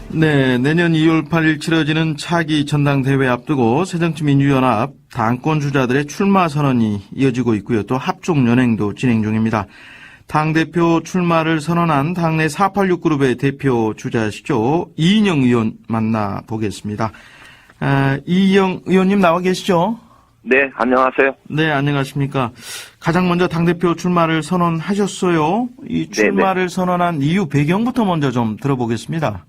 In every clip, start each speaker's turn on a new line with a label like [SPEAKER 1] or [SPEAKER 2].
[SPEAKER 1] 네, 내년 2월 8일 치러지는 차기 전당대회 앞두고 새정치민주연합 당권 주자들의 출마 선언이 이어지고 있고요. 또 합종 연행도 진행 중입니다. 당대표 출마를 선언한 당내 486 그룹의 대표 주자시죠. 이인영 의원 만나보겠습니다. 이인영 의원님 나와 계시죠?
[SPEAKER 2] 네, 안녕하세요.
[SPEAKER 1] 네, 안녕하십니까. 가장 먼저 당대표 출마를 선언하셨어요. 이 출마를 선언한 이유 배경부터 먼저 좀 들어보겠습니다.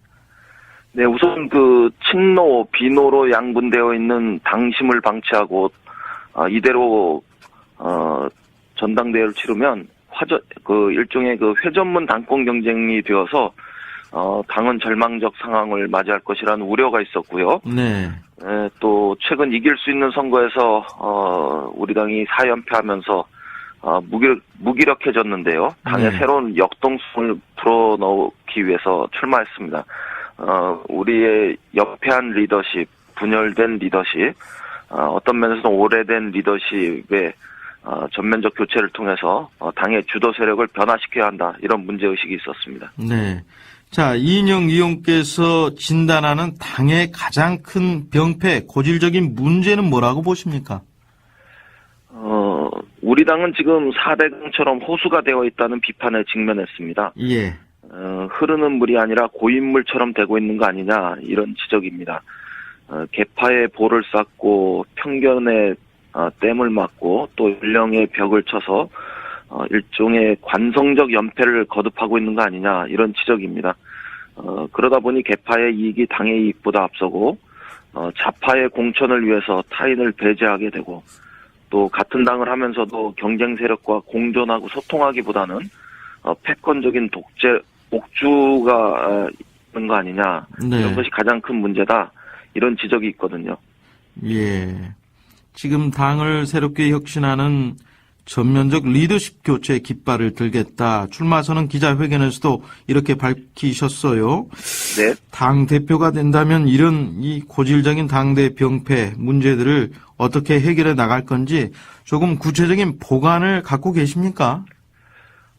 [SPEAKER 2] 네, 우선 친노, 비노로 양분되어 있는 당심을 방치하고, 이대로, 전당대회를 치르면, 일종의 회전문 당권 경쟁이 되어서, 당은 절망적 상황을 맞이할 것이라는 우려가 있었고요.
[SPEAKER 1] 네.
[SPEAKER 2] 또, 최근 이길 수 있는 선거에서, 우리 당이 4연패하면서, 무기력해졌는데요. 당의 새로운 역동성을 불어넣기 위해서 출마했습니다. 우리의 연패한 리더십, 분열된 리더십, 어떤 면에서는 오래된 리더십의 전면적 교체를 통해서 당의 주도 세력을 변화시켜야 한다. 이런 문제의식이 있었습니다.
[SPEAKER 1] 네. 자, 이인영 의원께서 진단하는 당의 가장 큰 병폐, 고질적인 문제는 뭐라고 보십니까?
[SPEAKER 2] 우리 당은 지금 4대강처럼 호수가 되어 있다는 비판에 직면했습니다.
[SPEAKER 1] 예.
[SPEAKER 2] 흐르는 물이 아니라 고인물처럼 되고 있는 거 아니냐, 이런 지적입니다. 계파의 볼을 쌓고 편견의 댐을 막고 또 연령의 벽을 쳐서 일종의 관성적 연패를 거듭하고 있는 거 아니냐, 이런 지적입니다. 그러다 보니 계파의 이익이 당의 이익보다 앞서고 좌파의 공천을 위해서 타인을 배제하게 되고 또 같은 당을 하면서도 경쟁 세력과 공존하고 소통하기보다는 패권적인 옥주가 있는 거 아니냐.
[SPEAKER 1] 네.
[SPEAKER 2] 이런 것이 가장 큰 문제다. 이런 지적이 있거든요.
[SPEAKER 1] 예. 지금 당을 새롭게 혁신하는 전면적 리더십 교체 깃발을 들겠다. 출마 선언 기자회견에서도 이렇게 밝히셨어요.
[SPEAKER 2] 네.
[SPEAKER 1] 당 대표가 된다면 이런 이 고질적인 당대 병폐 문제들을 어떻게 해결해 나갈 건지 조금 구체적인 보관을 갖고 계십니까?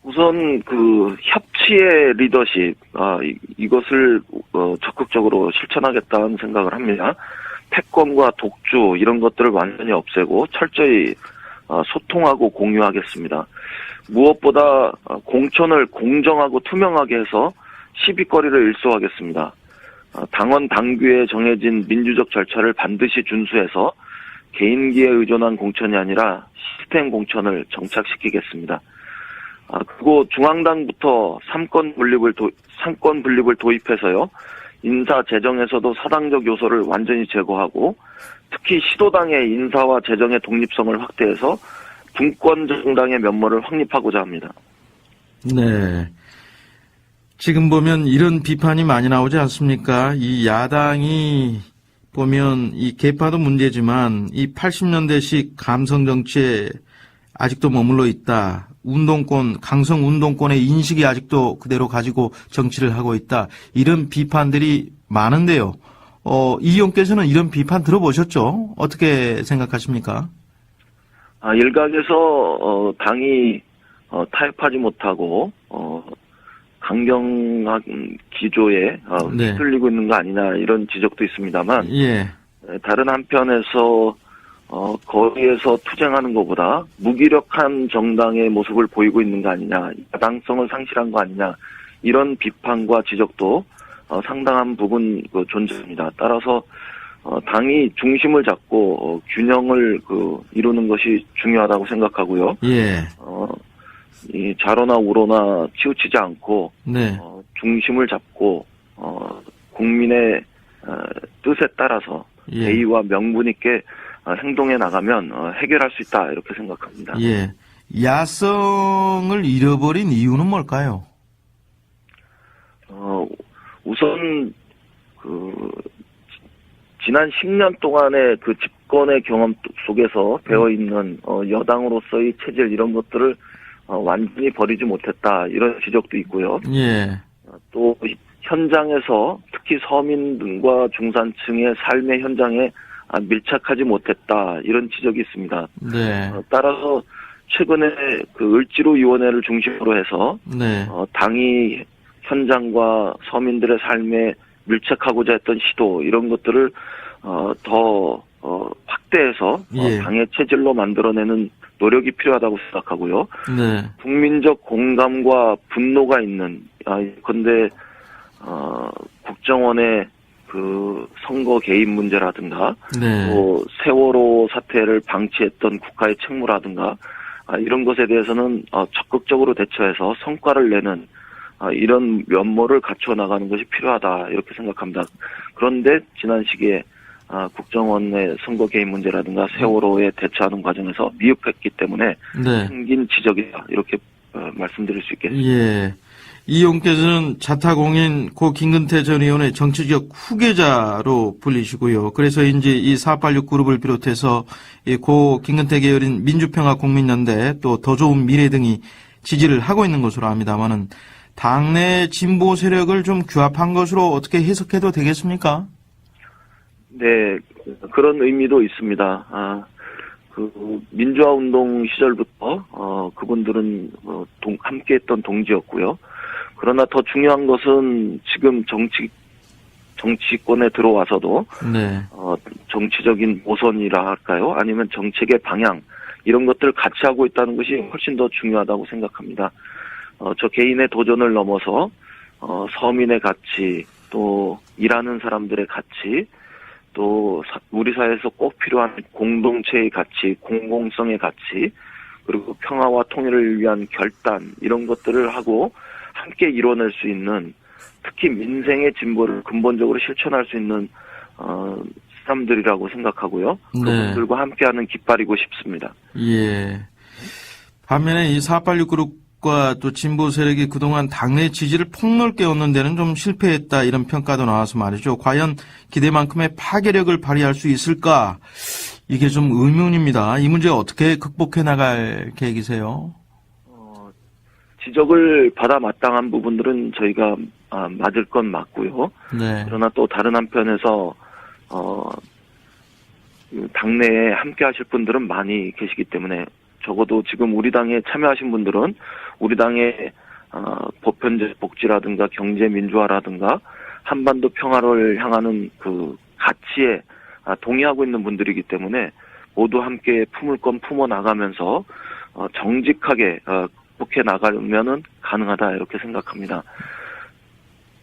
[SPEAKER 2] 우선 협치의 리더십, 이것을 적극적으로 실천하겠다는 생각을 합니다. 패권과 독주 이런 것들을 완전히 없애고 철저히 소통하고 공유하겠습니다. 무엇보다 공천을 공정하고 투명하게 해서 시비거리를 일소하겠습니다. 당원 당규에 정해진 민주적 절차를 반드시 준수해서 개인기에 의존한 공천이 아니라 시스템 공천을 정착시키겠습니다. 그리고 중앙당부터 삼권 분립을 도입해서요. 인사 재정에서도 사당적 요소를 완전히 제거하고 특히 시도당의 인사와 재정의 독립성을 확대해서 분권 정당의 면모를 확립하고자 합니다. 네.
[SPEAKER 1] 지금 보면 이런 비판이 많이 나오지 않습니까? 이 야당이 보면 이 계파도 문제지만 이 80년대식 감성 정치에 아직도 머물러 있다. 강성 운동권의 인식이 아직도 그대로 가지고 정치를 하고 있다. 이런 비판들이 많은데요. 이 의원께서는 이런 비판 들어보셨죠? 어떻게 생각하십니까?
[SPEAKER 2] 일각에서 당이 타협하지 못하고 강경한 기조에 휩쓸리고 있는 거 아니냐 이런 지적도 있습니다만
[SPEAKER 1] 예.
[SPEAKER 2] 다른 한편에서 거리에서 투쟁하는 것보다 무기력한 정당의 모습을 보이고 있는 거 아니냐, 야당성을 상실한 거 아니냐, 이런 비판과 지적도 상당한 부분 존재합니다. 따라서 당이 중심을 잡고 균형을 이루는 것이 중요하다고 생각하고요.
[SPEAKER 1] 예.
[SPEAKER 2] 이 좌로나 우로나 치우치지 않고
[SPEAKER 1] 네.
[SPEAKER 2] 중심을 잡고 국민의 뜻에 따라서 예의와 명분 있게 행동해 나가면 해결할 수 있다 이렇게 생각합니다.
[SPEAKER 1] 예, 야성을 잃어버린 이유는 뭘까요?
[SPEAKER 2] 우선 지난 10년 동안의 집권의 경험 속에서 배워 있는 여당으로서의 체질 이런 것들을 완전히 버리지 못했다 이런 지적도 있고요.
[SPEAKER 1] 예.
[SPEAKER 2] 또 현장에서 특히 서민과 중산층의 삶의 현장에 밀착하지 못했다 이런 지적이 있습니다.
[SPEAKER 1] 네.
[SPEAKER 2] 따라서 최근에 을지로위원회를 중심으로 해서
[SPEAKER 1] 네.
[SPEAKER 2] 당이 현장과 서민들의 삶에 밀착하고자 했던 시도 이런 것들을 더 확대해서
[SPEAKER 1] 예.
[SPEAKER 2] 당의 체질로 만들어내는 노력이 필요하다고 생각하고요.
[SPEAKER 1] 네.
[SPEAKER 2] 국민적 공감과 분노가 있는 근데 국정원의 그 선거 개입 문제라든가
[SPEAKER 1] 네.
[SPEAKER 2] 또 세월호 사태를 방치했던 국가의 책무라든가 이런 것에 대해서는 적극적으로 대처해서 성과를 내는 이런 면모를 갖춰 나가는 것이 필요하다 이렇게 생각합니다. 그런데 지난 시기에 국정원의 선거 개입 문제라든가 세월호에 대처하는 과정에서 미흡했기 때문에
[SPEAKER 1] 네.
[SPEAKER 2] 생긴 지적이다 이렇게 말씀드릴 수 있겠습니다.
[SPEAKER 1] 예. 이 의원께서는 자타공인 고 김근태 전 의원의 정치적 후계자로 불리시고요. 그래서 이제 이 486 그룹을 비롯해서 이 고 김근태 계열인 민주평화 국민연대 또 더 좋은 미래 등이 지지를 하고 있는 것으로 압니다만은 당내 진보 세력을 좀 규합한 것으로 어떻게 해석해도 되겠습니까?
[SPEAKER 2] 네, 그런 의미도 있습니다. 그 민주화 운동 시절부터 그분들은 함께했던 동지였고요. 그러나 더 중요한 것은 지금 정치권에 들어와서도
[SPEAKER 1] 네.
[SPEAKER 2] 정치적인 모선이라 할까요? 아니면 정책의 방향 이런 것들을 같이 하고 있다는 것이 훨씬 더 중요하다고 생각합니다. 저 개인의 도전을 넘어서 서민의 가치 또 일하는 사람들의 가치 또 우리 사회에서 꼭 필요한 공동체의 가치, 공공성의 가치 그리고 평화와 통일을 위한 결단 이런 것들을 하고 함께 이뤄낼 수 있는 특히 민생의 진보를 근본적으로 실천할 수 있는 사람들이라고 생각하고요.
[SPEAKER 1] 네.
[SPEAKER 2] 그분들과 함께하는 깃발이고 싶습니다.
[SPEAKER 1] 예. 반면에 이 486 그룹과 또 진보 세력이 그동안 당내 지지를 폭넓게 얻는 데는 좀 실패했다 이런 평가도 나와서 말이죠. 과연 기대만큼의 파괴력을 발휘할 수 있을까? 이게 좀 의문입니다. 이 문제 어떻게 극복해 나갈 계획이세요?
[SPEAKER 2] 지적을 받아 마땅한 부분들은 저희가 맞을 건 맞고요.
[SPEAKER 1] 네.
[SPEAKER 2] 그러나 또 다른 한편에서 당내에 함께 하실 분들은 많이 계시기 때문에 적어도 지금 우리 당에 참여하신 분들은 우리 당의 보편적 복지라든가 경제 민주화라든가 한반도 평화를 향하는 그 가치에 동의하고 있는 분들이기 때문에 모두 함께 품을 건 품어 나가면서 정직하게 극복해 나가면은 가능하다 이렇게 생각합니다.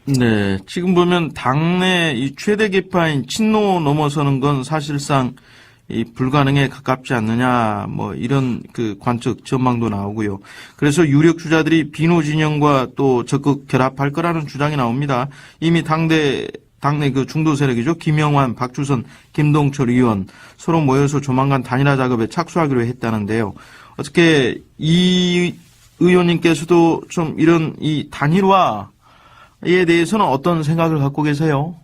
[SPEAKER 1] 네. 지금 보면 당내 이 최대 계파인 친노 넘어서는 건 사실상 이 불가능에 가깝지 않느냐, 뭐 이런 그 관측 전망도 나오고요. 그래서 유력 주자들이 비노 진영과 또 적극 결합할 거라는 주장이 나옵니다. 이미 당내 그 중도 세력이죠. 김영환, 박주선, 김동철 의원 서로 모여서 조만간 단일화 작업에 착수하기로 했다는데요. 어떻게 이 의원님께서도 좀 이런 이 단일화에 대해서는 어떤 생각을 갖고 계세요?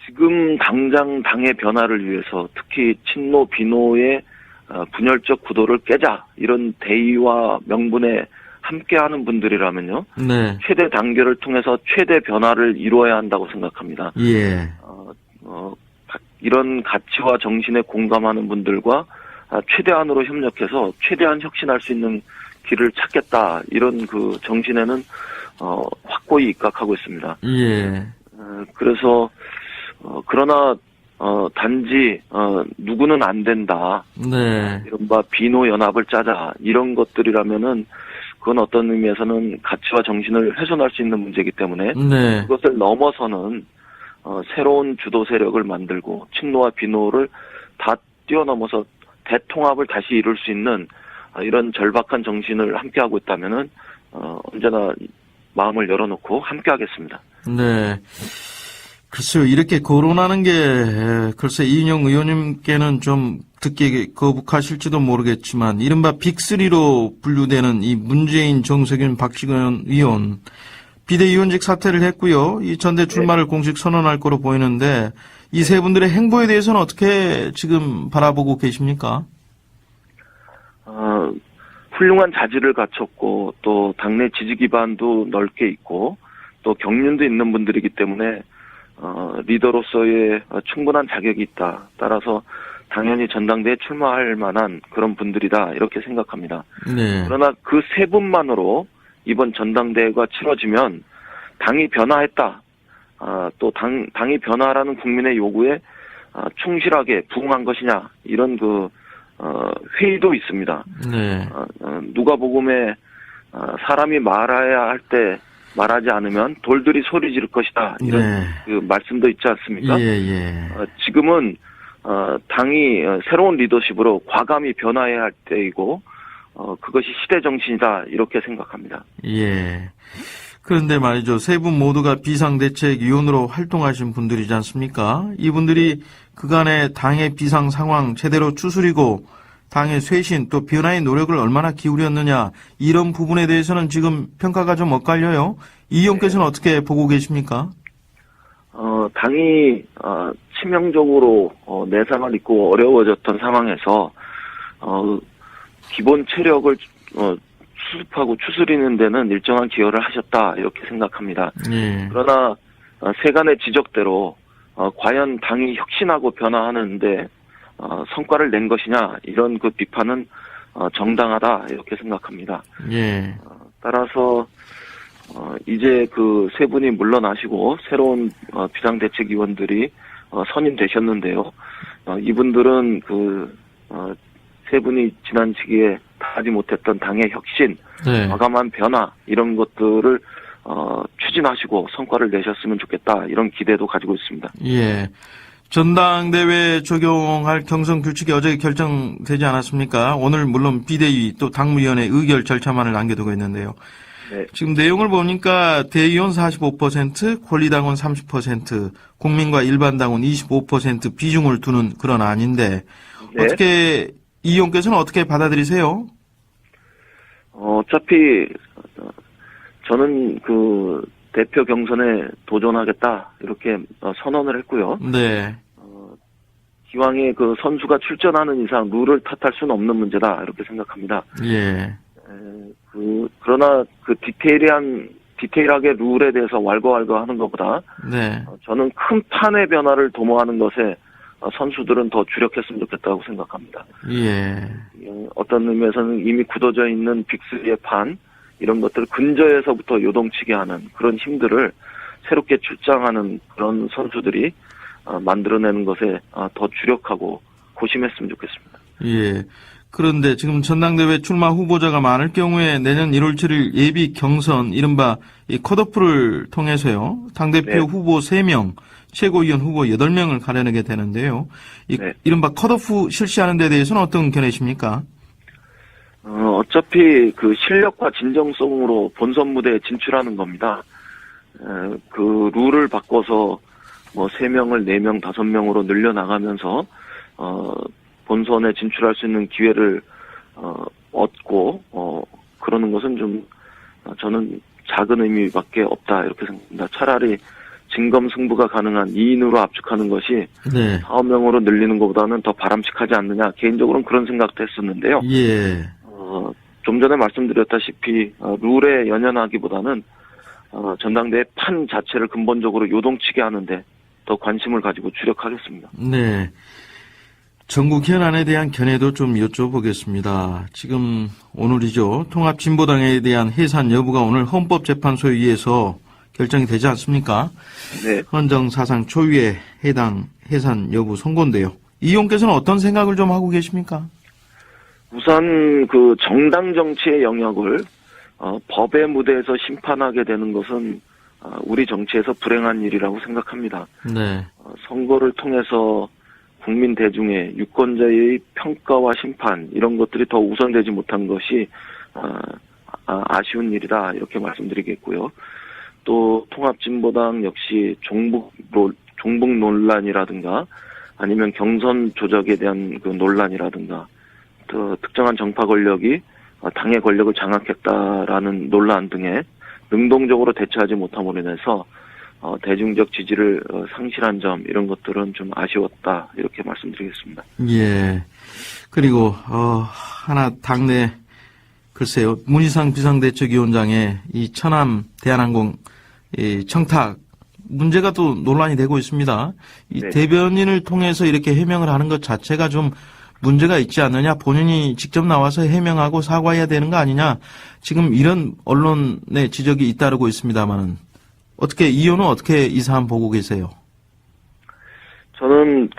[SPEAKER 2] 지금 당장 당의 변화를 위해서 특히 친노 비노의 분열적 구도를 깨자 이런 대의와 명분에 함께하는 분들이라면요.
[SPEAKER 1] 네.
[SPEAKER 2] 최대 단결을 통해서 최대 변화를 이루어야 한다고 생각합니다.
[SPEAKER 1] 예.
[SPEAKER 2] 이런 가치와 정신에 공감하는 분들과 최대한으로 협력해서 최대한 혁신할 수 있는 길을 찾겠다 이런 그 정신에는 확고히 입각하고 있습니다.
[SPEAKER 1] 예.
[SPEAKER 2] 그래서 그러나 단지 누구는 안 된다.
[SPEAKER 1] 네.
[SPEAKER 2] 이른바 비노 연합을 짜자 이런 것들이라면은 그건 어떤 의미에서는 가치와 정신을 훼손할 수 있는 문제이기 때문에
[SPEAKER 1] 네.
[SPEAKER 2] 그것을 넘어서는 새로운 주도 세력을 만들고 친노와 비노를 다 뛰어넘어서 대통합을 다시 이룰 수 있는 이런 절박한 정신을 함께하고 있다면은 언제나 마음을 열어놓고 함께하겠습니다.
[SPEAKER 1] 네. 글쎄요, 이렇게 거론하는 게, 글쎄, 이인영 의원님께는 좀 듣기 거북하실지도 모르겠지만, 이른바 빅3로 분류되는 이 문재인, 정세균, 박지원 의원, 비대위원직 사퇴를 했고요. 이 전대 출마를 공식 선언할 거로 보이는데, 이 세 분들의 행보에 대해서는 어떻게 지금 바라보고 계십니까?
[SPEAKER 2] 훌륭한 자질을 갖췄고, 또 당내 지지 기반도 넓게 있고, 또 경륜도 있는 분들이기 때문에, 리더로서의 충분한 자격이 있다. 따라서 당연히 전당대에 출마할 만한 그런 분들이다. 이렇게 생각합니다.
[SPEAKER 1] 네.
[SPEAKER 2] 그러나 그 세 분만으로 이번 전당대회가 치러지면 당이 변화했다. 또 당이 변화라는 국민의 요구에 충실하게 부응한 것이냐 이런 회의도 있습니다.
[SPEAKER 1] 네.
[SPEAKER 2] 누가복음에 사람이 말해야 할 때 말하지 않으면 돌들이 소리 지를 것이다 이런
[SPEAKER 1] 네.
[SPEAKER 2] 말씀도 있지 않습니까?
[SPEAKER 1] 예.
[SPEAKER 2] 지금은 당이 새로운 리더십으로 과감히 변화해야 할 때이고 그것이 시대 정신이다 이렇게 생각합니다.
[SPEAKER 1] 예. 그런데 말이죠. 세 분 모두가 비상대책위원으로 활동하신 분들이지 않습니까? 이분들이 그간의 당의 비상 상황 제대로 추스리고 당의 쇄신 또 변화의 노력을 얼마나 기울였느냐 이런 부분에 대해서는 지금 평가가 좀 엇갈려요. 이 의원께서는 어떻게 보고 계십니까?
[SPEAKER 2] 당이 치명적으로 내상을 입고 어려워졌던 상황에서 기본 체력을 수습하고 추스리는 데는 일정한 기여를 하셨다 이렇게 생각합니다.
[SPEAKER 1] 예.
[SPEAKER 2] 그러나 세간의 지적대로 과연 당이 혁신하고 변화하는데 성과를 낸 것이냐 이런 비판은 정당하다 이렇게 생각합니다.
[SPEAKER 1] 예.
[SPEAKER 2] 따라서 이제 세 분이 물러나시고 새로운 비상대책위원들이 선임되셨는데요. 이분들은 세 분이 지난 시기에 하지 못했던 당의 혁신,
[SPEAKER 1] 네.
[SPEAKER 2] 과감한 변화 이런 것들을 추진하시고 성과를 내셨으면 좋겠다 이런 기대도 가지고 있습니다.
[SPEAKER 1] 예. 전당대회 적용할 경선 규칙이 어제 결정되지 않았습니까? 오늘 물론 비대위 또 당무위원회 의결 절차만을 남겨두고 있는데요.
[SPEAKER 2] 네.
[SPEAKER 1] 지금 내용을 보니까 대의원 45%, 권리당원 30%, 국민과 일반당원 25% 비중을 두는 그런 안인데
[SPEAKER 2] 네.
[SPEAKER 1] 어떻게 이 의원께서는 어떻게 받아들이세요?
[SPEAKER 2] 어차피 저는 대표 경선에 도전하겠다 이렇게 선언을 했고요.
[SPEAKER 1] 네.
[SPEAKER 2] 기왕에 선수가 출전하는 이상 룰을 탓할 수는 없는 문제다 이렇게 생각합니다.
[SPEAKER 1] 예.
[SPEAKER 2] 그러나 디테일하게 룰에 대해서 왈가왈부하는 것보다
[SPEAKER 1] 네.
[SPEAKER 2] 저는 큰 판의 변화를 도모하는 것에 선수들은 더 주력했으면 좋겠다고 생각합니다.
[SPEAKER 1] 예.
[SPEAKER 2] 어떤 의미에서는 이미 굳어져 있는 빅3의 판 이런 것들을 근저에서부터 요동치게 하는 그런 힘들을 새롭게 출장하는 그런 선수들이 만들어내는 것에 더 주력하고 고심했으면 좋겠습니다.
[SPEAKER 1] 예. 그런데 지금 전당대회 출마 후보자가 많을 경우에 내년 1월 7일 예비 경선 이른바 이 컷오프를 통해서요. 당대표
[SPEAKER 2] 네.
[SPEAKER 1] 후보 3명, 최고위원 후보 8명을 가려내게 되는데요.
[SPEAKER 2] 네.
[SPEAKER 1] 이른바 컷오프 실시하는 데 대해서는 어떤 견해십니까?
[SPEAKER 2] 어차피 실력과 진정성으로 본선 무대에 진출하는 겁니다. 룰을 바꿔서 3명을 4명, 5명으로 늘려나가면서, 본선에 진출할 수 있는 기회를, 얻고, 그러는 것은 저는 작은 의미밖에 없다, 이렇게 생각합니다. 차라리 진검승부가 가능한 2인으로 압축하는 것이,
[SPEAKER 1] 네.
[SPEAKER 2] 5명으로 늘리는 것보다는 더 바람직하지 않느냐, 개인적으로는 그런 생각도 했었는데요.
[SPEAKER 1] 예.
[SPEAKER 2] 좀 전에 말씀드렸다시피 룰에 연연하기보다는 전당대회 판 자체를 근본적으로 요동치게 하는데 더 관심을 가지고 주력하겠습니다.
[SPEAKER 1] 네. 전국 현안에 대한 견해도 좀 여쭤보겠습니다. 지금 오늘이죠. 통합진보당에 대한 해산 여부가 오늘 헌법재판소에 의해서 결정이 되지 않습니까?
[SPEAKER 2] 네.
[SPEAKER 1] 헌정사상 초유의 해당 해산 여부 선고인데요. 이 의원께서는 어떤 생각을 좀 하고 계십니까?
[SPEAKER 2] 우선 정당 정치의 영역을 법의 무대에서 심판하게 되는 것은 우리 정치에서 불행한 일이라고 생각합니다.
[SPEAKER 1] 네.
[SPEAKER 2] 선거를 통해서 국민 대중의 유권자의 평가와 심판 이런 것들이 더 우선되지 못한 것이 아쉬운 일이다 이렇게 말씀드리겠고요. 또 통합진보당 역시 종북 논란이라든가 아니면 경선 조작에 대한 논란이라든가 또 특정한 정파 권력이 당의 권력을 장악했다라는 논란 등에 능동적으로 대처하지 못함으로 인해서 대중적 지지를 상실한 점 이런 것들은 좀 아쉬웠다 이렇게 말씀드리겠습니다.
[SPEAKER 1] 예. 그리고 하나 당내 글쎄요 문희상 비상대책위원장의 이 천암 대한항공 이 청탁 문제가 또 논란이 되고 있습니다. 이
[SPEAKER 2] 네.
[SPEAKER 1] 대변인을 통해서 이렇게 해명을 하는 것 자체가 좀 문제가 있지 않느냐, 본인이 직접 나와서 해명하고 사과해야 되는 거 아니냐, 지금 이런 언론의 지적이 잇따르고 있습니다만은 어떻게 이유는 어떻게 이 사안 보고 계세요?
[SPEAKER 2] 저는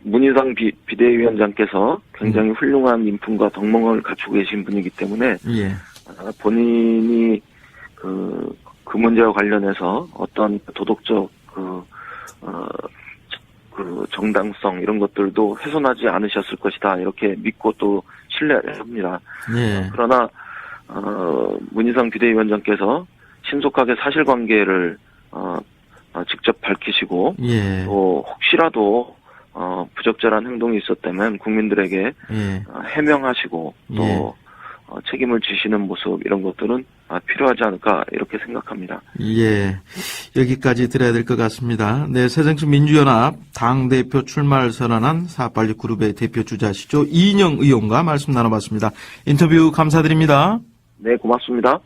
[SPEAKER 2] 문희상 비대위원장께서 굉장히 훌륭한 인품과 덕목을 갖추고 계신 분이기 때문에
[SPEAKER 1] 예.
[SPEAKER 2] 본인이 그 문제와 관련해서 어떤 도덕적 정당성 이런 것들도 훼손하지 않으셨을 것이다 이렇게 믿고 또 신뢰합니다.
[SPEAKER 1] 예.
[SPEAKER 2] 그러나 문희상 비대위원장께서 신속하게 사실관계를 직접 밝히시고
[SPEAKER 1] 예.
[SPEAKER 2] 또 혹시라도 부적절한 행동이 있었다면 국민들에게
[SPEAKER 1] 예.
[SPEAKER 2] 해명하시고 또
[SPEAKER 1] 예.
[SPEAKER 2] 책임을 지시는 모습 이런 것들은 필요하지 않을까 이렇게 생각합니다.
[SPEAKER 1] 예. 여기까지 들어야 될 것 같습니다. 네, 새정치민주연합 당대표 출마를 선언한 486 그룹의 대표 주자시죠. 이인영 의원과 말씀 나눠봤습니다. 인터뷰 감사드립니다.
[SPEAKER 2] 네, 고맙습니다.